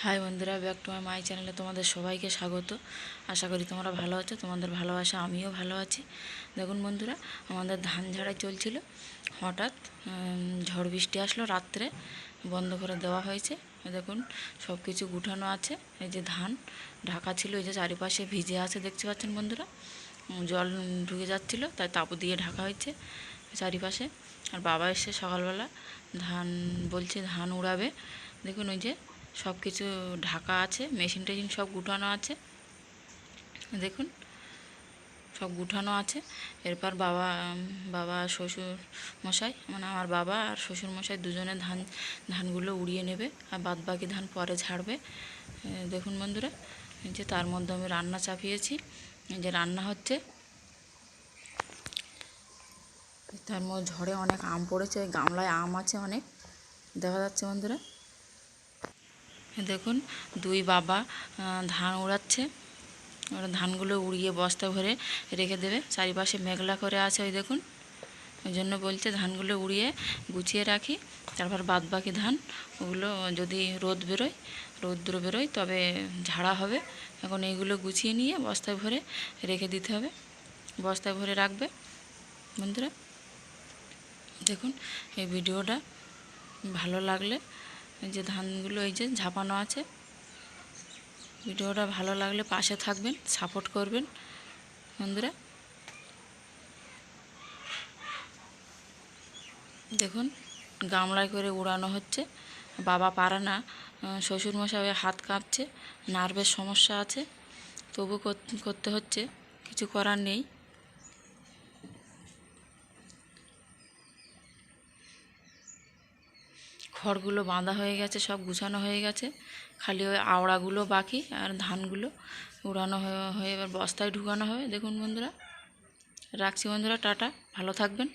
High বন্ধুরা, back to my চ্যানেলে তোমাদের সবাইকে স্বাগত। আশা করি তোমরা ভালো আছো। তোমাদের ভালোবাসা আমিও ভালো আছি। দেখুন বন্ধুরা, আমাদের ধান ঝাড়াই চলছিল, হঠাৎ ঝড় বৃষ্টি আসলো, রাত্রে বন্ধ করে দেওয়া হয়েছে। দেখুন সব কিছু গুটানো আছে। এই যে ধান ঢাকা ছিল, এই যে চারিপাশে ভিজে আছে দেখতে পাচ্ছেন বন্ধুরা, জল ঢুকে যাচ্ছিল, তাই তাঁবু দিয়ে ঢাকা হয়েছে চারিপাশে। আর বাবা এসে সকালবেলা ধান বলছে ধান উড়াবে। দেখুন ওই যে সব কিছু ঢাকা আছে, মেশিন টেশিন সব গুটানো আছে। দেখুন সব গুটানো আছে। এরপর বাবা শ্বশুর মশাই, মানে আমার বাবা আর শ্বশুর মশাই দুজনে ধানগুলো উড়িয়ে নেবে, আর বাদ বাকি ধান পরে ছাড়বে। দেখুন বন্ধুরা, এই যে তার মধ্যে আমি রান্না চাপিয়েছি, এই যে রান্না হচ্ছে। তার মধ্যে ঝড়ে অনেক আম পড়েছে, ওই গামলায় আম আছে অনেক, দেখা যাচ্ছে বন্ধুরা। দেখুন দুই বাবা ধান উড়াচ্ছে, ওরা ধানগুলো উড়িয়ে বস্তা ভরে রেখে দেবে। চারিপাশে মেঘলা করে আছে, ওই দেখুন, ওই জন্য বলছে ধানগুলো উড়িয়ে গুছিয়ে রাখি, তারপর বাদ বাকি ধান ওগুলো যদি রৌদ্র বেরোয় তবে ঝাড়া হবে। এখন এইগুলো গুছিয়ে নিয়ে বস্তায় ভরে রেখে দিতে হবে, বস্তায় ভরে রাখবে বন্ধুরা। দেখুন এই ভিডিওটা ভালো লাগলে, এই যে ধানগুলো এই যে ঝাপানো আছে, ভিডিওটা ভালো লাগলে পাশে থাকবেন, সাপোর্ট করবেন বন্ধুরা। দেখুন গামলায় করে উড়ানো হচ্ছে, বাবা পারে না, শ্বশুরমশাই হাত কাঁপছে, নার্ভের সমস্যা আছে, তবু করতে হচ্ছে, কিছু করার নেই। খড়গুলো বাঁধা হয়ে গেছে, সব গুছানো হয়ে গেছে, খালি ওই আওড়াগুলো বাকি, আর ধানগুলো উড়ানো হয়ে এবার বস্তায় ঢুকানো হবে। দেখুন বন্ধুরা, রাখছি বন্ধুরা, টাটা, ভালো থাকবেন।